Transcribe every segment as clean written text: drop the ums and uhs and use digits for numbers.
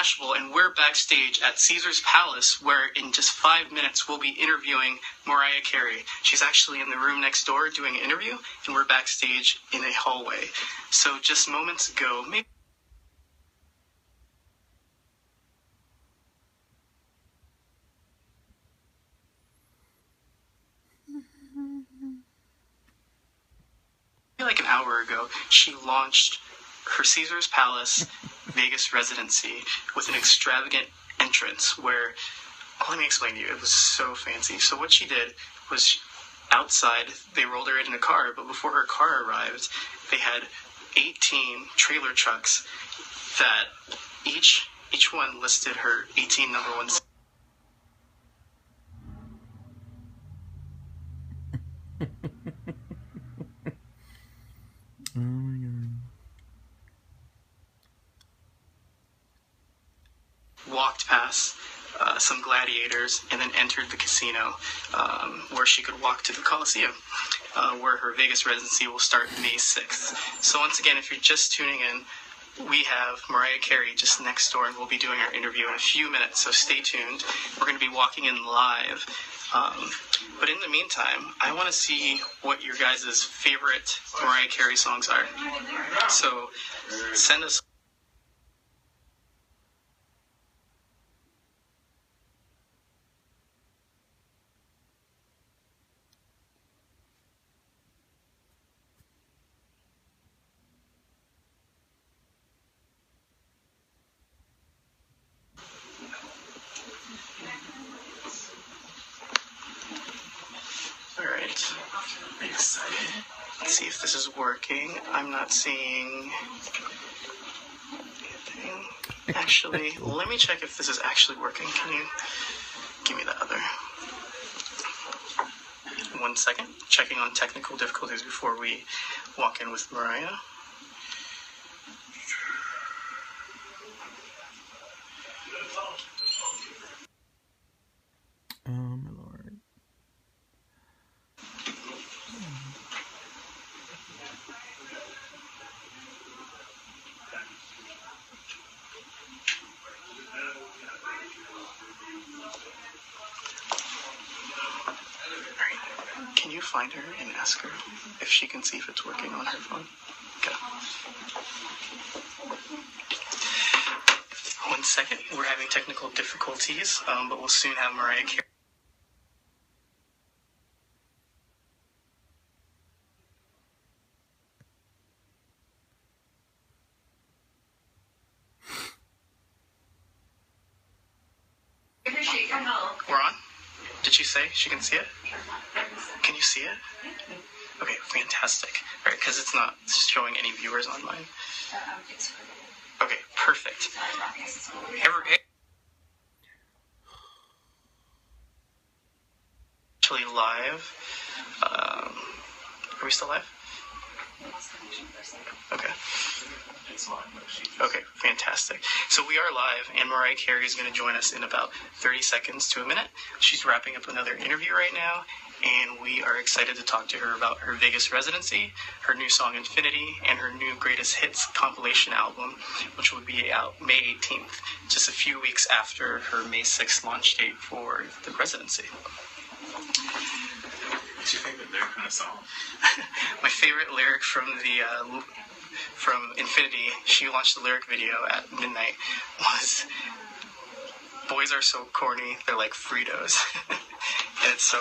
Mashable, and we're backstage at Caesar's Palace, where in just 5 minutes we'll be interviewing Mariah Carey. She's actually in the room next door doing an interview, and we're backstage in a hallway. So just moments ago, maybe like an hour ago, she launched her Caesar's Palace Vegas residency with an extravagant entrance where, let me explain to you, it was so fancy. So what she did was outside, they rolled her in a car, but before her car arrived, they had 18 trailer trucks that each one listed her 18 number one. Oh my god. Walked past some gladiators and then entered the casino where she could walk to the Coliseum where her Vegas residency will start May 6th. So once again, if you're just tuning in, we have Mariah Carey just next door, and we'll be doing our interview in a few minutes, so stay tuned. We're going to be walking in live. But in the meantime, I want to see what your guys' favorite Mariah Carey songs are. So send us. Alright, I'm excited. Let's see if this is working. I'm not seeing anything. Actually, let me check if this is actually working. Can you give me the other? 1 second. Checking on technical difficulties before we walk in with Mariah. Oh my lord. Can you find her and ask her if she can see if it's working on her phone? Okay. 1 second. We're having technical difficulties, but we'll soon have Mariah Carey. Appreciate your help. We're on? Did she say she can see it? Can you see it? Okay, fantastic. All right, because it's not showing any viewers on mine. Okay, perfect. Actually live. Are we still live? Okay. Okay, fantastic. So we are live, and Mariah Carey is going to join us in about 30 seconds to a minute. She's wrapping up another interview right now, and we are excited to talk to her about her Vegas residency, her new song Infinity, and her new Greatest Hits compilation album, which will be out May 18th, just a few weeks after her May 6th launch date for the residency. What's your favorite lyric from the song? My favorite lyric from Infinity, she launched the lyric video at midnight, was, "Boys are so corny, they're like Fritos." And it's so...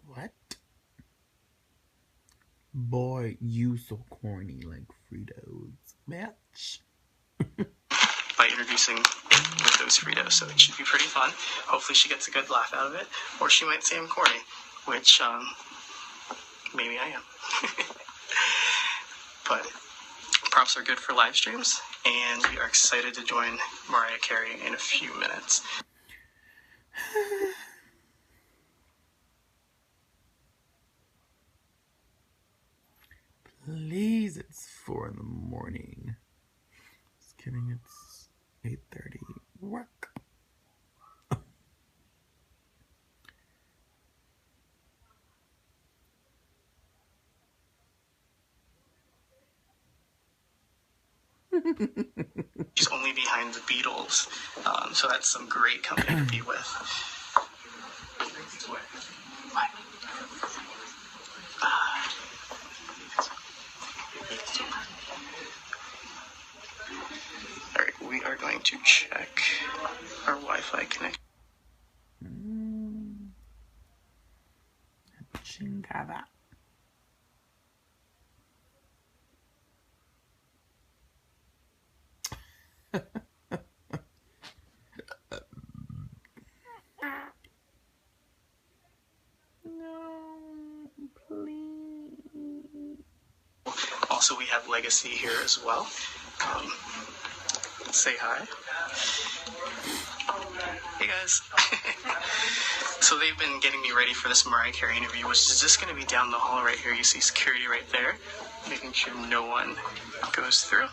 What? Boy, you so corny like Fritos. Bitch. by introducing with those Fritos, so it should be pretty fun. Hopefully she gets a good laugh out of it, or she might say I'm corny, which, maybe I am. But props are good for live streams, and we are excited to join Mariah Carey in a few minutes. Please, it's 4 in the morning. Just kidding, it's 8:30. Work. She's only behind the Beatles, so that's some great company to be with. Alright, we are going to check our Wi-Fi connection. Chingada. No, please. Also, we have Legacy here as well. Say hi. Hey guys. So they've been getting me ready for this Mariah Carey interview, which is just going to be down the hall right here. You see security right there, making sure no one goes through.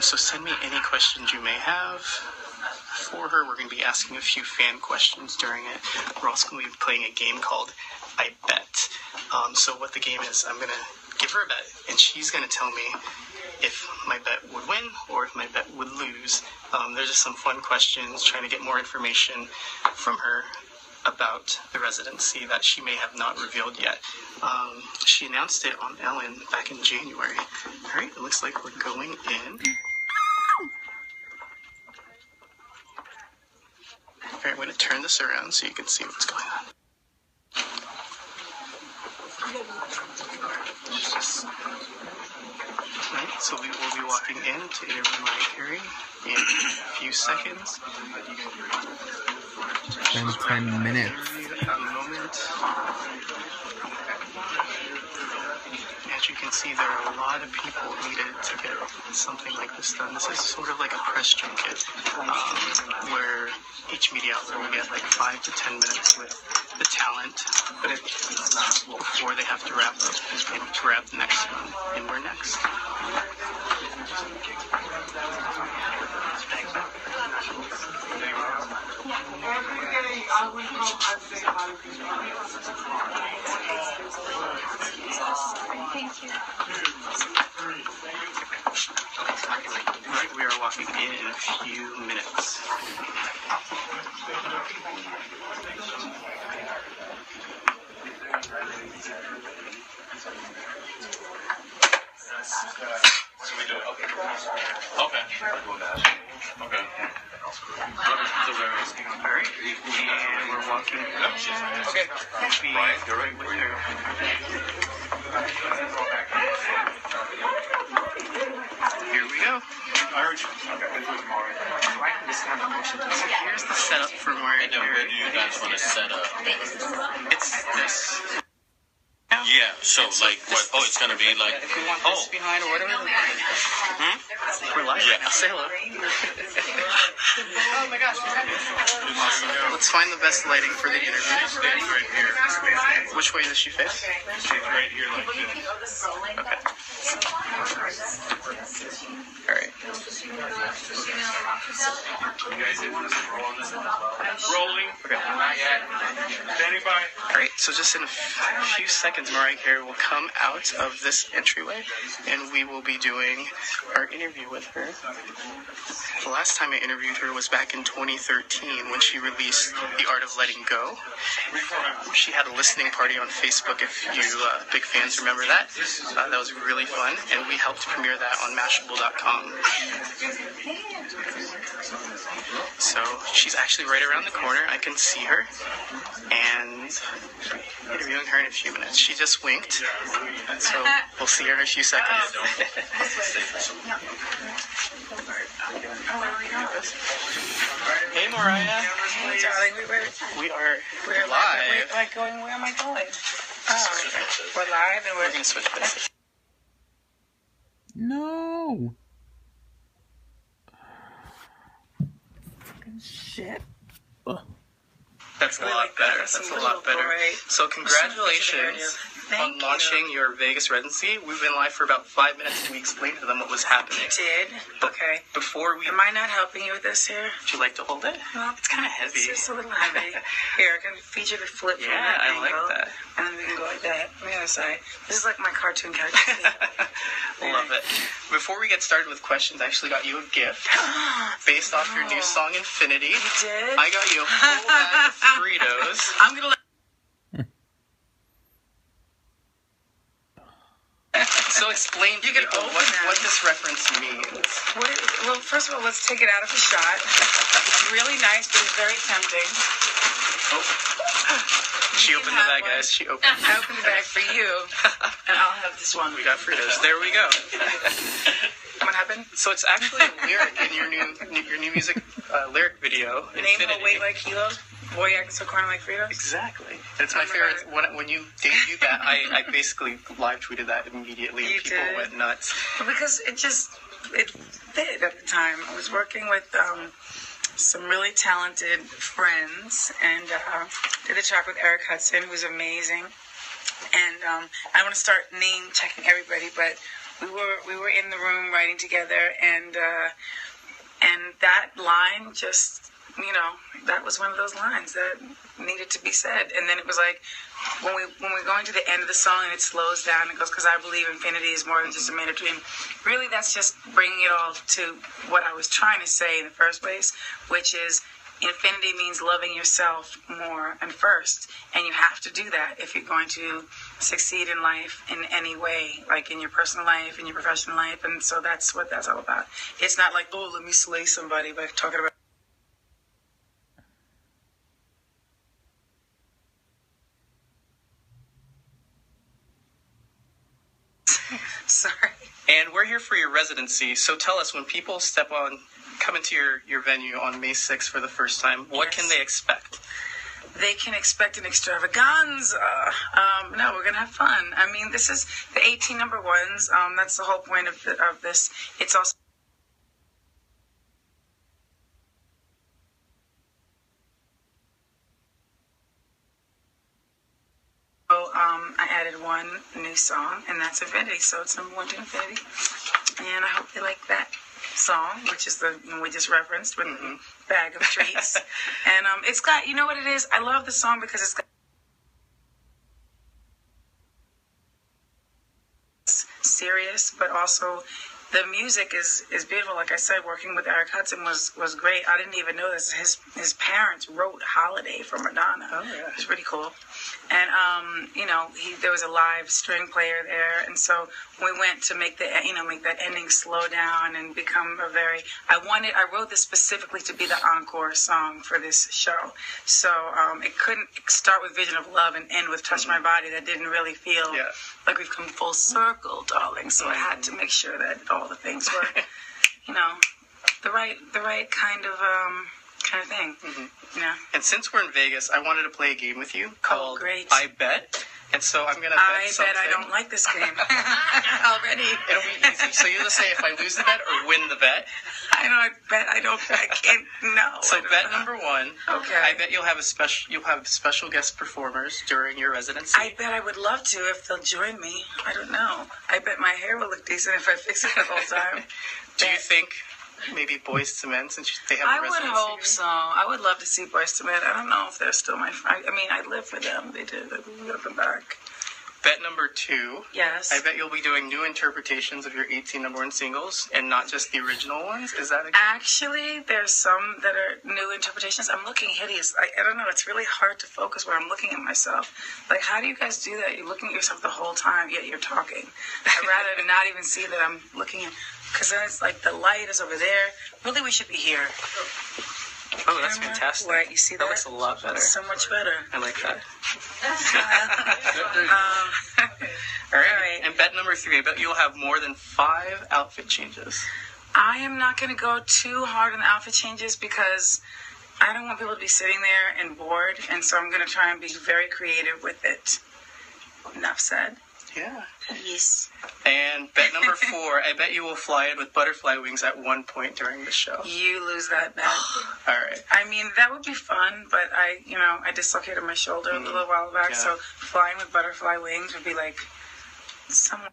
So send me any questions you may have for her. We're going to be asking a few fan questions during it. We're also going to be playing a game called I Bet. So what the game is, I'm going to give her a bet, and she's going to tell me if my bet would win or if my bet would lose. There's just some fun questions, trying to get more information from her about the residency that she may have not revealed yet. She announced it on Ellen back in January. All right, it looks like we're going in. All right, I'm going to turn this around so you can see what's going on. Right, so we will be walking in to interview Mariah Carey in a few seconds. 10 minutes. A moment. As you can see, there are a lot of people needed to get something like this done. This is sort of like a press junket, where each media outlet will get like 5 to 10 minutes with the talent, but before they have to wrap up and grab the next one, and we're next. Thank you. Right, we are walking in a few minutes. Alright, and we're walking. Okay. Brian, you're right with her. Here we go. So here's the setup for Mariah Carey. Where do you guys want to set up? It's this. Yeah, so like what? Oh, it's gonna be like. If we want this behind or whatever. We're live. Yeah. I'll say hello. Oh my gosh. Awesome. Let's find the best lighting for the interview. Right here. Which way does she face? She's right here like this. Okay. Alright. You guys didn't want us to roll on this one? Rolling. Okay. Not yet. Standing by. Alright, so just in a few seconds, Mariah Carey will come out of this entryway, and we will be doing our interview with her. The last time I interviewed her was back in 2013 when she released The Art of Letting Go. She had a listening party on Facebook, if you big fans remember that. That was really fun, and we helped premiere that on Mashable.com. So she's actually right around the corner. I can see her, and interviewing her in a few minutes. She just winked, so we'll see her in a few seconds. Hey, Mariah. Darling, We're live. where am I going? Oh, we're live and We're going to switch places. No. Fucking shit. Ugh. That's a lot better. That's a lot better. So congratulations on launching your Vegas residency. We've been live for about 5 minutes and we explained to them what was happening. You did? Okay. Before we... Am I not helping you with this here? Would you like to hold it? Well, it's kind of heavy. It's just a little heavy. Here, I can feature the flip from that angle. I like that. And then we can go like that on the other side. This is like my cartoon character. Love it. Before we get started with questions, I actually got you a gift based off your new song, Infinity. You did? I got you a full bag of Fritos. I'm going to let... So explain to people what this reference means. Well, first of all, let's take it out of the shot. It's really nice, but it's very tempting. Oh. She opened the bag, guys. She opened I opened the bag for you, and I'll have this one. We got Fritos. There we go. What happened? So it's actually a lyric in your new music lyric video. Name will weight like kilos. Boy, acting so corny like Fritos. Exactly. And it's my favorite. When you debuted that, I basically live tweeted that immediately, and people went nuts. Because it fit at the time. I was working with some really talented friends, and did the track with Eric Hudson, who's amazing. And I don't want to start name checking everybody, but we were in the room writing together, and that line just, that was one of those lines that needed to be said. And then it was like, when we're going to the end of the song and it slows down, it goes, because I believe infinity is more than just a minute dream. Really, that's just bringing it all to what I was trying to say in the first place, which is infinity means loving yourself more and first. And you have to do that if you're going to succeed in life in any way, like in your personal life, in your professional life. And so that's what that's all about. It's not like, oh, let me slay somebody by talking about... Sorry. And we're here for your residency, so tell us, when people come into your venue on May 6th for the first time, what can they expect? They can expect an extravaganza. No, we're going to have fun. I mean, this is the 18 number ones. That's the whole point of this. It's also... I added one new song, and that's Infinity. So it's number 1 to Infinity. And I hope they like that song, which is the one we just referenced with the bag of treats. And it's got, you know what it is? I love the song because it's got serious, but also the music is beautiful. Like I said, working with Eric Hudson was great. I didn't even know this. His parents wrote Holiday for Madonna. Oh, yeah. It was pretty cool. And, there was a live string player there. And so we went to make that ending slow down and become I wrote this specifically to be the encore song for this show. So it couldn't start with Vision of Love and end with Touch My Body. That didn't really feel like we've come full circle, darling. So I had to make sure that all the things were, the right kind of thing. And since we're in Vegas, I wanted to play a game with you called I Bet. And so I'm going to bet something. I don't like this game already. It'll be easy. So you just say if I lose the bet or win the bet. I can't, no. So bet number 1. Okay. I bet you'll have special guest performers during your residency. I bet I would love to if they'll join me. I don't know. I bet my hair will look decent if I fix it the whole time. Do you think maybe Boyz II Men, since they have a residency? I would hope so. I would love to see Boyz II Men. I don't know if they're still my friend. I mean, I live for them. They did. We got them back. Bet number 2. Yes. I bet you'll be doing new interpretations of your 18 number 1 singles and not just the original ones. Is that Actually, there's some that are new interpretations. I'm looking hideous. I don't know. It's really hard to focus when I'm looking at myself. Like, how do you guys do that? You're looking at yourself the whole time, yet you're talking. I'd rather not even see that I'm looking at... Because then it's like the light is over there. Really, we should be here. Oh, that's fantastic. Right, you see that? That looks a lot better. So much better. I like that. All right. And bet number 3, I bet you'll have more than 5 outfit changes. I am not going to go too hard on the outfit changes because I don't want people to be sitting there and bored. And so I'm going to try and be very creative with it. Enough said. Yeah. Yes. And bet number 4, I bet you will fly in with butterfly wings at one point during the show. You lose that bet. All right. I mean, that would be fun, but I dislocated my shoulder a little while back, Yeah. so flying with butterfly wings would be like somewhat